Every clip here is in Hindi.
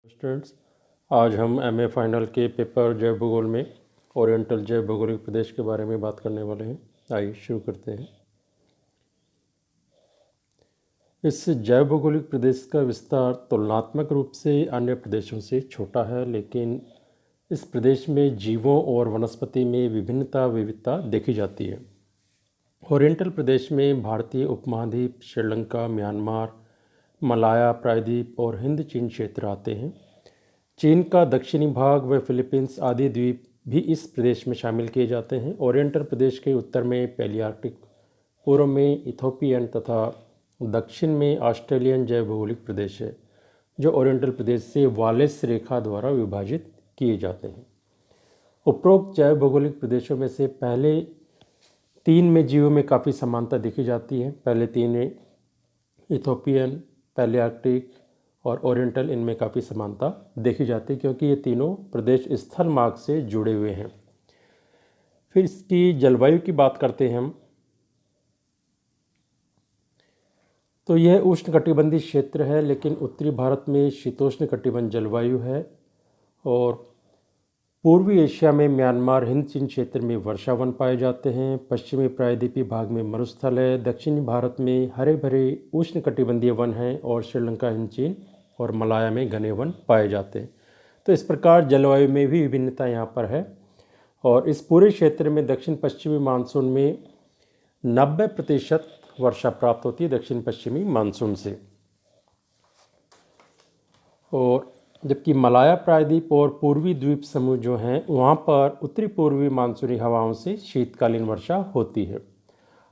स्टूडेंट्स, आज हम एमए फाइनल के पेपर जैव भूगोल में ओरिएंटल जैव भौगोलिक प्रदेश के बारे में बात करने वाले हैं। आइए शुरू करते हैं। इस जैव भौगोलिक प्रदेश का विस्तार तुलनात्मक रूप से अन्य प्रदेशों से छोटा है, लेकिन इस प्रदेश में जीवों और वनस्पति में विविधता देखी जाती है। ओरिएंटल प्रदेश में भारतीय उपमहाद्वीप, श्रीलंका, म्यांमार, मलाया प्रायद्वीप और हिंद चीन क्षेत्र आते हैं। चीन का दक्षिणी भाग व फिलीपींस आदि द्वीप भी इस प्रदेश में शामिल किए जाते हैं। ओरिएंटल प्रदेश के उत्तर में पैलियार्कटिक, पूर्व में इथोपियन तथा दक्षिण में ऑस्ट्रेलियन जैव भौगोलिक प्रदेश है, जो ओरिएंटल प्रदेश से वालेस रेखा द्वारा विभाजित किए जाते हैं। उपरोक्त जैव भौगोलिक प्रदेशों में से पहले तीन में जीवों में काफ़ी समानता देखी जाती है। पहले तीन में इथोपियन, पैलियार्कटिक और ओरिएंटल, इनमें काफ़ी समानता देखी जाती है क्योंकि ये तीनों प्रदेश स्थल मार्ग से जुड़े हुए हैं। फिर इसकी जलवायु की बात करते हैं हम, तो यह उष्णकटिबंधीय क्षेत्र है, लेकिन उत्तरी भारत में शीतोष्ण कटिबंध जलवायु है और पूर्वी एशिया में म्यांमार, हिंद चीन क्षेत्र में वर्षावन पाए जाते हैं। पश्चिमी प्रायद्वीपीय भाग में मरुस्थल है। दक्षिणी भारत में हरे भरे उष्णकटिबंधीय वन हैं और श्रीलंका, हिंद चीन और मलाया में घने वन पाए जाते हैं। तो इस प्रकार जलवायु में भी विभिन्नता यहाँ पर है और इस पूरे क्षेत्र में दक्षिण पश्चिमी मानसून में 90% वर्षा प्राप्त होती है दक्षिण पश्चिमी मानसून से। और जबकि मलाया प्रायद्वीप और पूर्वी द्वीप समूह जो हैं, वहाँ पर उत्तरी पूर्वी मानसूनी हवाओं से शीतकालीन वर्षा होती है।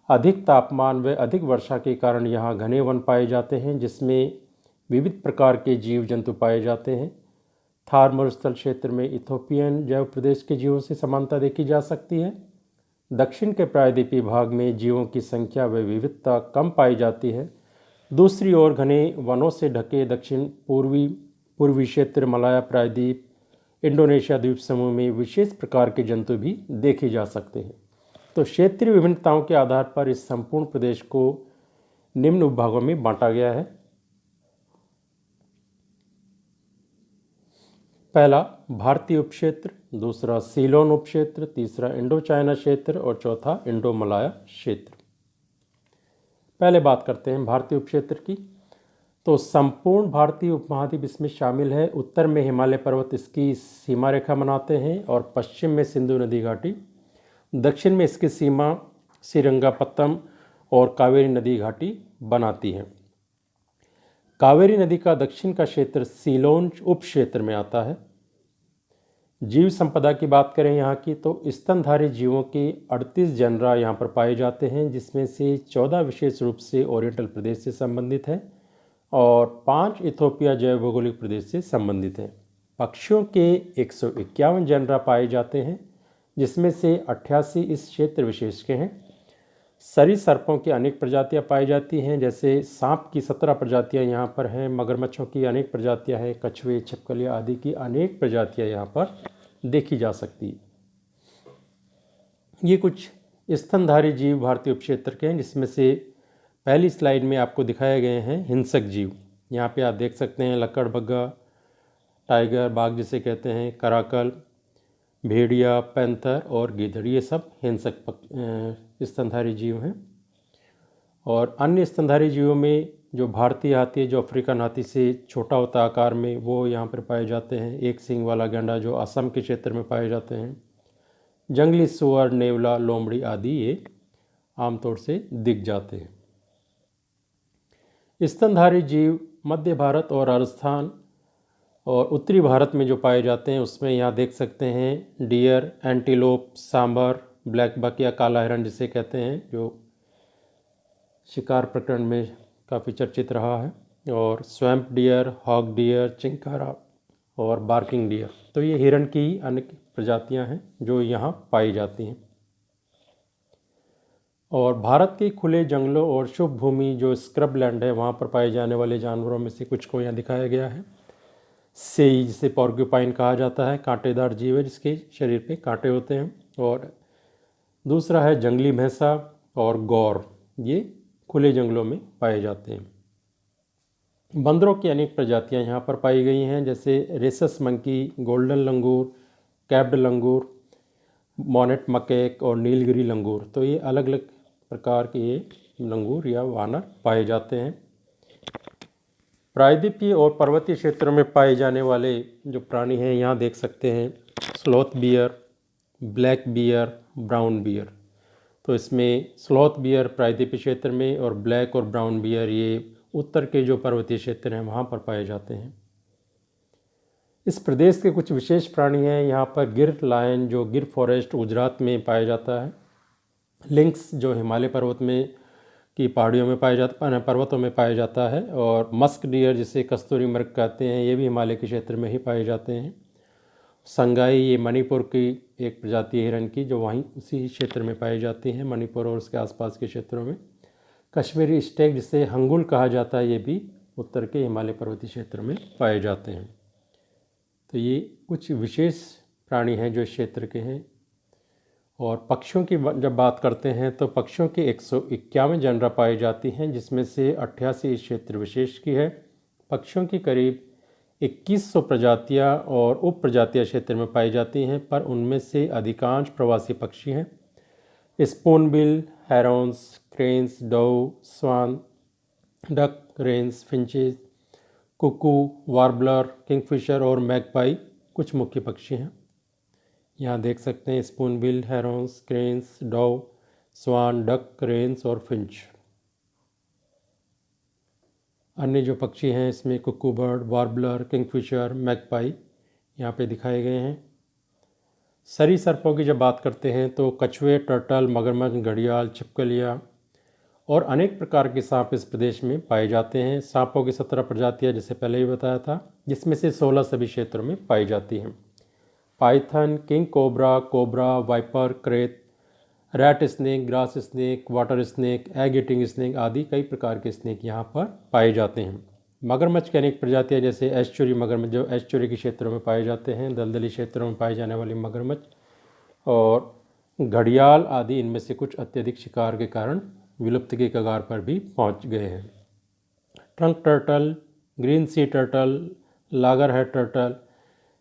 अधिक तापमान व अधिक वर्षा के कारण यहाँ घने वन पाए जाते हैं, जिसमें विविध प्रकार के जीव जंतु पाए जाते हैं। थार मरुस्थल क्षेत्र में इथोपियन जैव प्रदेश के जीवों से समानता देखी जा सकती है। दक्षिण के प्रायद्वीपीय भाग में जीवों की संख्या व विविधता कम पाई जाती है। दूसरी ओर घने वनों से ढके दक्षिण पूर्वी क्षेत्र, मलाया प्रायद्वीप, इंडोनेशिया द्वीप समूह में विशेष प्रकार के जंतु भी देखे जा सकते हैं। तो क्षेत्रीय विभिन्नताओं के आधार पर इस संपूर्ण प्रदेश को निम्न उपभागों में बांटा गया है। पहला भारतीय उपक्षेत्र, दूसरा सीलोन उपक्षेत्र, तीसरा इंडो चाइना क्षेत्र और चौथा इंडो मलाया क्षेत्र। पहले बात करते हैं भारतीय उपक्षेत्र की। तो संपूर्ण भारतीय उपमहाद्वीप इसमें शामिल है। उत्तर में हिमालय पर्वत इसकी सीमा रेखा बनाते हैं और पश्चिम में सिंधु नदी घाटी, दक्षिण में इसकी सीमा श्रीरंगपत्तम और कावेरी नदी घाटी बनाती है। कावेरी नदी का दक्षिण का क्षेत्र सीलोन उप क्षेत्र में आता है। जीव संपदा की बात करें यहाँ की, तो स्तनधारी जीवों के 38 जनरा यहाँ पर पाए जाते हैं, जिसमें से 14 विशेष रूप से ओरिएंटल प्रदेश से संबंधित है और 5 इथोपिया जैव भौगोलिक प्रदेश से संबंधित हैं। पक्षियों के 151 जनरा पाए जाते हैं, जिसमें से 88 इस क्षेत्र विशेष के हैं। सरीसृपों की अनेक प्रजातियां पाई जाती हैं, जैसे सांप की 17 प्रजातियां यहाँ पर हैं, मगरमच्छों की अनेक प्रजातियां हैं, कछुए, छिपकलियाँ आदि की अनेक प्रजातियां यहाँ पर देखी जा सकती है। ये कुछ स्तनधारी जीव भारतीय उपक्षेत्र के हैं, जिसमें से पहली स्लाइड में आपको दिखाए गए हैं हिंसक जीव। यहाँ पे आप देख सकते हैं लकड़बग्गा, टाइगर, बाघ जिसे कहते हैं, कराकल, भेड़िया, पैंथर और गिद्धड़, ये सब हिंसक स्तनधारी जीव हैं। और अन्य स्तनधारी जीवों में जो भारतीय हाथी है, जो अफ्रीकन हाथी से छोटा होता है आकार में, वो यहाँ पर पाए जाते हैं। एक सींग वाला गैंडा जो असम के क्षेत्र में पाए जाते हैं। जंगली सुअर, नेवला, लोमड़ी आदि ये आमतौर से दिख जाते हैं। स्तनधारी जीव मध्य भारत और राजस्थान और उत्तरी भारत में जो पाए जाते हैं, उसमें यहाँ देख सकते हैं deer, antelope, sambar, black buck या काला हिरण जिसे कहते हैं, जो शिकार प्रकरण में काफ़ी चर्चित रहा है, और swamp deer, hog deer, chinkara और बार्किंग डियर। तो ये हिरण की ही अनेक प्रजातियां हैं जो यहाँ पाई जाती हैं। और भारत के खुले जंगलों और शुभ भूमि जो स्क्रब लैंड है, वहाँ पर पाए जाने वाले जानवरों में से कुछ को यहाँ दिखाया गया है। सेई, जिसे पॉर्क्यूपाइन कहा जाता है, कांटेदार जीव है जिसके शरीर पे कांटे होते हैं। और दूसरा है जंगली भैंसा और गौर, ये खुले जंगलों में पाए जाते हैं। बंदरों की अनेक प्रजातियां यहाँ पर पाई गई हैं, जैसे रेसस मंकी, गोल्डन लंगूर, कैप्ड लंगूर, मॉनेट मकैक और नीलगिरी लंगूर। तो ये अलग अलग प्रकार के ये लंगूर या वानर पाए जाते हैं। प्रायद्वीपीय और पर्वतीय क्षेत्रों में पाए जाने वाले जो प्राणी हैं यहाँ देख सकते हैं, sloth bear, black bear, brown beer. तो इसमें स्लॉथ बियर प्रायद्वीपीय क्षेत्र में और ब्लैक और ब्राउन बियर ये उत्तर के जो पर्वतीय क्षेत्र हैं वहाँ पर पाए जाते हैं। इस प्रदेश के कुछ विशेष प्राणी हैं यहाँ पर, गिर लायन जो गिर फॉरेस्ट गुजरात में पाया जाता है, लिंक्स जो हिमालय पर्वत में की पहाड़ियों में पाया जाता, पर्वतों में पाया जाता है, और मस्क डियर जिसे कस्तूरी मृग कहते हैं ये भी हिमालय के क्षेत्र में ही पाए जाते हैं। संगाई ये मणिपुर की एक प्रजाति है हिरन की जो वहीं उसी क्षेत्र में पाई जाती है, मणिपुर और उसके आसपास के क्षेत्रों में। कश्मीरी स्टेग जिसे हंगुल कहा जाता है ये भी उत्तर के हिमालय पर्वतीय क्षेत्र में पाए जाते हैं। तो ये कुछ विशेष प्राणी हैं जो इस क्षेत्र के हैं। और पक्षियों की जब बात करते हैं तो पक्षियों की 151 जनरा पाई जाती हैं, जिसमें से 88 इस क्षेत्र विशेष की है। पक्षियों की करीब 2100 प्रजातियां और उप प्रजातियां क्षेत्र में पाई जाती हैं, पर उनमें से अधिकांश प्रवासी पक्षी हैं। Spoonbill, herons, cranes, dove, swan, duck, wrens, finches, cuckoo, warbler, kingfisher और मैगपाई कुछ मुख्य पक्षी हैं। यहाँ देख सकते हैं spoonbill, herons, cranes, dove, swan, duck, wrens और फिंच। अन्य जो पक्षी हैं इसमें cuckoo bird, warbler, kingfisher, magpie यहाँ पे दिखाए गए हैं। सरीसृपों की जब बात करते हैं तो कछुए, टर्टल, मगरमच्छ, घड़ियाल, छिपकलियाँ और अनेक प्रकार के सांप इस प्रदेश में पाए जाते हैं। सांपों की 17 प्रजातियाँ जैसे पहले ही बताया था, जिसमें से 16 सभी क्षेत्रों में पाई जाती हैं। Python, king cobra, cobra, viper, krait, rat snake, grass snake, water snake, egg eating snake आदि कई प्रकार के स्नेक यहाँ पर पाए जाते हैं। मगरमच्छ की अनेक प्रजातियाँ जैसे एस्चुरी मगरमच्छ जो एस्चुरी के क्षेत्रों में पाए जाते हैं, दलदली क्षेत्रों में पाए जाने वाली मगरमच्छ और घड़ियाल आदि इनमें से कुछ अत्यधिक शिकार के कारण विलुप्त के कगार पर भी पहुँच गए हैं। Trunk turtle, green sea turtle, loggerhead turtle,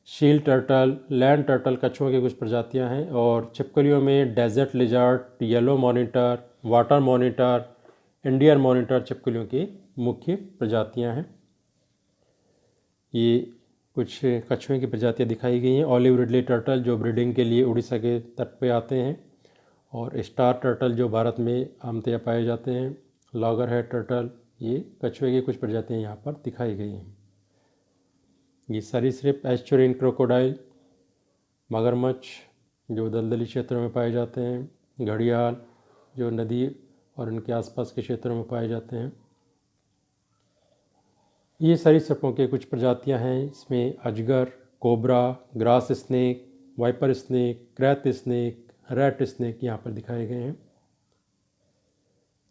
shell turtle, land turtle कछुओं की कुछ प्रजातियां हैं। और छिपकलियों में desert lizard, yellow monitor, water monitor, Indian monitor छिपकलियों की मुख्य प्रजातियां हैं। ये कुछ कछुओं की प्रजातियां दिखाई गई हैं। ऑलिव रिडले टर्टल जो ब्रीडिंग के लिए उड़ीसा के तट पे आते हैं, और स्टार टर्टल जो भारत में आमतया पाए जाते हैं, लॉगर हेड टर्टल, ये कछुए की कुछ प्रजातियां यहाँ पर दिखाई गई हैं। ये सरीसृप एस्चुरिन क्रोकोडाइल, मगरमच्छ जो दलदली क्षेत्रों में पाए जाते हैं, घड़ियाल जो नदी और उनके आसपास के क्षेत्रों में पाए जाते हैं। ये सरीसृपों के कुछ प्रजातियां हैं, इसमें अजगर, cobra, grass snake, viper snake, krait snake, rat snake यहाँ पर दिखाए गए हैं।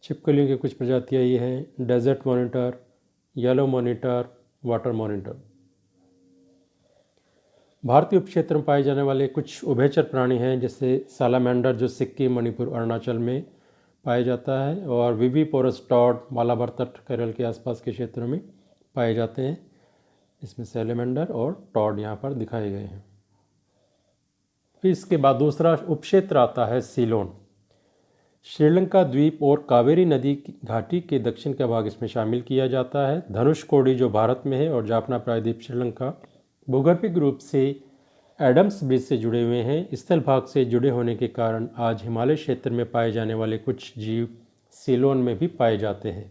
छिपकलियों की कुछ प्रजातियां ये हैं, desert monitor, yellow monitor, water monitor. भारतीय उपक्षेत्र में पाए जाने वाले कुछ उभयचर प्राणी हैं, जैसे सालामेंडर जो सिक्किम, मणिपुर, अरुणाचल में पाया जाता है, और विविपोरस टॉड मालाबार तट केरल के आसपास के क्षेत्रों में पाए जाते हैं। इसमें सैलेमेंडर और टॉड यहाँ पर दिखाए गए हैं। फिर इसके बाद दूसरा उपक्षेत्र आता है सीलोन। श्रीलंका द्वीप और कावेरी नदी की घाटी के दक्षिण का भाग इसमें शामिल किया जाता है। धनुषकोडी जो भारत में है और जाफना प्रायद्वीप श्रीलंका भूगर्भिक रूप से एडम्स ब्रिज से जुड़े हुए हैं। स्थल भाग से जुड़े होने के कारण आज हिमालय क्षेत्र में पाए जाने वाले कुछ जीव सीलोन में भी पाए जाते हैं।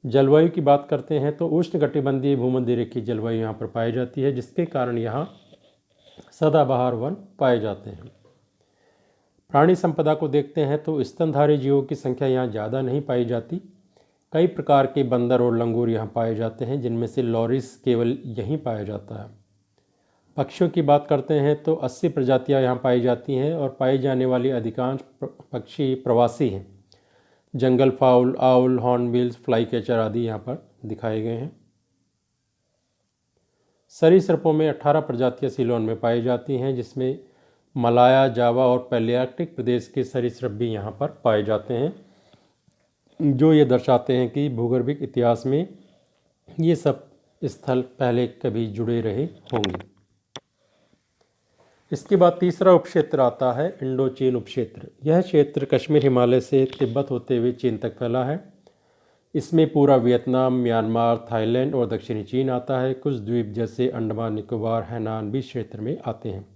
जलवायु की बात करते हैं तो उष्णकटिबंधीय भूमध्य रेखीय जलवायु यहाँ पर पाई जाती है, जिसके कारण यहाँ सदाबहार वन पाए जाते हैं। प्राणी संपदा को देखते हैं तो स्तनधारी जीवों की संख्या यहाँ ज़्यादा नहीं पाई जाती। कई प्रकार के बंदर और लंगूर यहाँ पाए जाते हैं, जिनमें से लॉरिस केवल यहीं पाया जाता है। पक्षियों की बात करते हैं तो 80 प्रजातियाँ यहाँ पाई जाती हैं, और पाई जाने वाली अधिकांश पक्षी प्रवासी हैं। जंगल foul, owl, hornbills, fly catcher आदि यहाँ पर दिखाए गए हैं। सरीसृपों में 18 प्रजातियाँ सीलोन में पाई जाती हैं, जिसमें मलाया, जावा और पैलियार्कटिक प्रदेश के सरीसृप भी यहाँ पर पाए जाते हैं, जो ये दर्शाते हैं कि भूगर्भिक इतिहास में ये सब स्थल पहले कभी जुड़े रहे होंगे। इसके बाद तीसरा उपक्षेत्र आता है इंडो चीन उपक्षेत्र। यह क्षेत्र कश्मीर हिमालय से तिब्बत होते हुए चीन तक फैला है। इसमें पूरा वियतनाम, म्यांमार, थाईलैंड और दक्षिणी चीन आता है। कुछ द्वीप जैसे अंडमान निकोबार, हैनान भी क्षेत्र में आते हैं।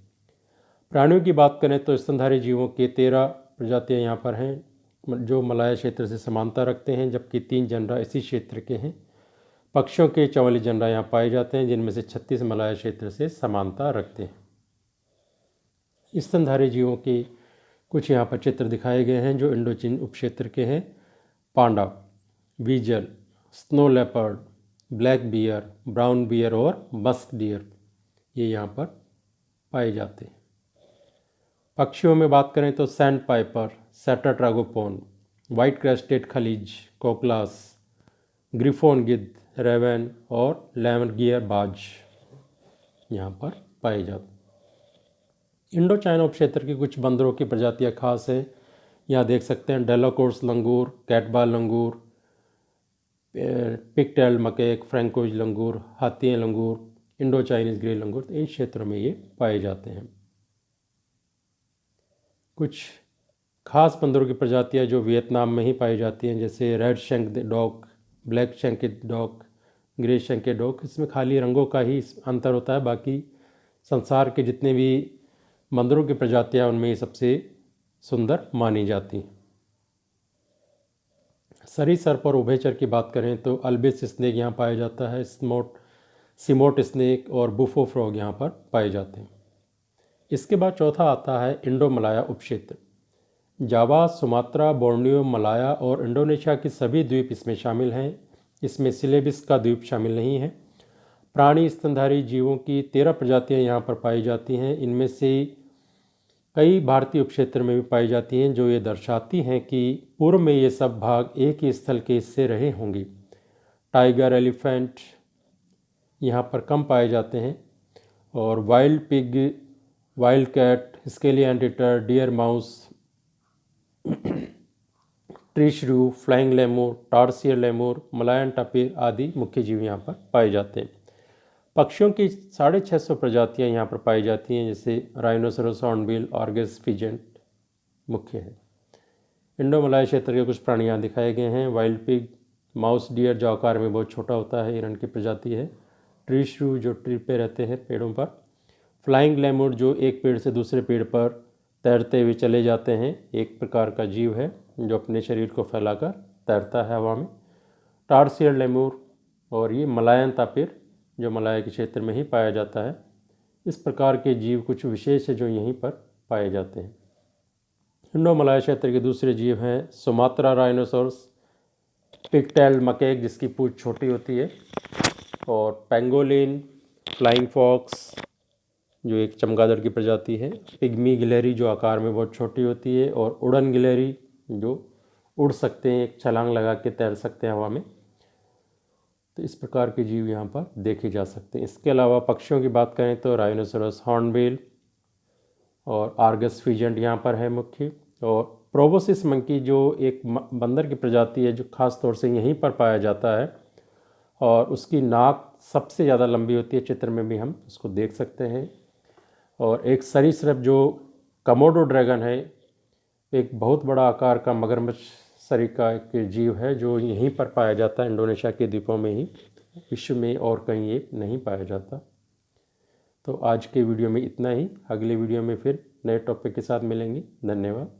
प्राणियों की बात करें तो स्तनधारी जीवों के 13 प्रजातियां यहाँ पर हैं जो मलाया क्षेत्र से समानता रखते हैं, जबकि 3 जनरा इसी क्षेत्र के हैं। पक्षियों के 44 जनरा यहाँ पाए जाते हैं, जिनमें से 36 मलाया क्षेत्र से समानता रखते हैं। स्तनधारी जीवों के कुछ यहाँ पर चित्र दिखाए गए हैं जो इंडोचीन उपक्षेत्र के हैं। Panda, weasel, snow leopard, black bear, brown bear और मस्क डियर ये यहाँ पर पाए जाते हैं। पक्षियों में बात करें तो sandpiper, satyr tragopan, white crested खलीज, कोकलास, ग्रिफोन गिद्ध, रेवन और लेमन गियर बाज यहाँ पर पाए जाते हैं। इंडो चाइना उपक्षेत्र की कुछ बंदरों की प्रजातियाँ खास हैं। यहाँ देख सकते हैं डेलाकोर्स लंगूर, कैटबाल लंगूर, पिकटेल मकेक, फ्रैंकोइज लंगूर, हाथिया लंगूर, इंडो चाइनीज ग्रे लंगूर, इन क्षेत्रों में ये पाए जाते हैं। कुछ खास बंदरों की प्रजातियाँ जो वियतनाम में ही पाई जाती हैं, जैसे red शंक dog, black शंक dog, grey शंक dog. इसमें खाली रंगों का ही अंतर होता है, बाकी संसार के जितने भी बंदरों की प्रजातियाँ उनमें ये सबसे सुंदर मानी जाती हैं। सरीसृप और उभयचर की बात करें तो अल्बिस स्नेक यहाँ पाया जाता है, सिमोट स्नेक और बुफो फ्रॉग यहाँ पर पाए जाते हैं। इसके बाद चौथा आता है इंडो मलाया उपक्षेत्र। जावा, सुमात्रा, बोर्नियो, मलाया और इंडोनेशिया के सभी द्वीप इसमें शामिल हैं। इसमें सिलेबिस का द्वीप शामिल नहीं है। प्राणी स्तनधारी जीवों की 13 प्रजातियां यहाँ पर पाई जाती हैं। इनमें से कई भारतीय उपक्षेत्र में भी पाई जाती हैं, जो ये दर्शाती हैं कि पूर्व में ये सब भाग एक ही स्थल के हिस्से रहे होंगे। टाइगर, एलिफेंट यहाँ पर कम पाए जाते हैं और wild pig, wild cat, scaly anteater, deer mouse, tree shrew, flying lemur, tarsier lemur, Malayan tapir आदि मुख्य जीव यहाँ पर पाए जाते हैं। पक्षियों की 650 प्रजातियाँ यहाँ पर पाई जाती हैं, जैसे राइनोसरस, हॉर्नबिल, आर्गस फिजेंट मुख्य है। इंडो मलाया क्षेत्र के कुछ प्राणी यहाँ दिखाए गए हैं। वाइल्ड पिग, माउस डियर जो आकार में बहुत छोटा होता है, हिरण की प्रजाति है। ट्री श्रू जो ट्री पे रहते हैं, पेड़ों पर। फ्लाइंग लेमूर जो एक पेड़ से दूसरे पेड़ पर तैरते हुए चले जाते हैं, एक प्रकार का जीव है जो अपने शरीर को फैलाकर तैरता है हवा में। टार्सियर लेमूर और ये मलायन तापिर जो मलाया के क्षेत्र में ही पाया जाता है। इस प्रकार के जीव कुछ विशेष है जो यहीं पर पाए जाते हैं। इंडो मलाया क्षेत्र के दूसरे जीव हैं सुमात्रा राइनोसोरस, पिगटेल मकेक जिसकी पूंछ छोटी होती है, और पेंगोलिन, फ्लाइंग फॉक्स जो एक चमगादड़ की प्रजाति है, पिग्मी गिलहरी जो आकार में बहुत छोटी होती है, और उड़न गिलहरी जो उड़ सकते हैं, एक छलांग लगा के तैर सकते हैं हवा में। तो इस प्रकार के जीव यहाँ पर देखे जा सकते हैं। इसके अलावा पक्षियों की बात करें तो राइनोसोरस, हॉर्नबिल और आर्गस फिजेंट यहाँ पर है मुख्य, और प्रोबोसिस मंकी जो एक बंदर की प्रजाति है जो खास तौर से यहीं पर पाया जाता है, और उसकी नाक सबसे ज़्यादा लंबी होती है, चित्र में भी हम उसको देख सकते हैं। और एक सरीसृप जो कमोडो ड्रैगन है, एक बहुत बड़ा आकार का मगरमच्छ सरीका के जीव है जो यहीं पर पाया जाता है, इंडोनेशिया के द्वीपों में ही, विश्व में और कहीं ये नहीं पाया जाता। तो आज के वीडियो में इतना ही। अगले वीडियो में फिर नए टॉपिक के साथ मिलेंगे। धन्यवाद।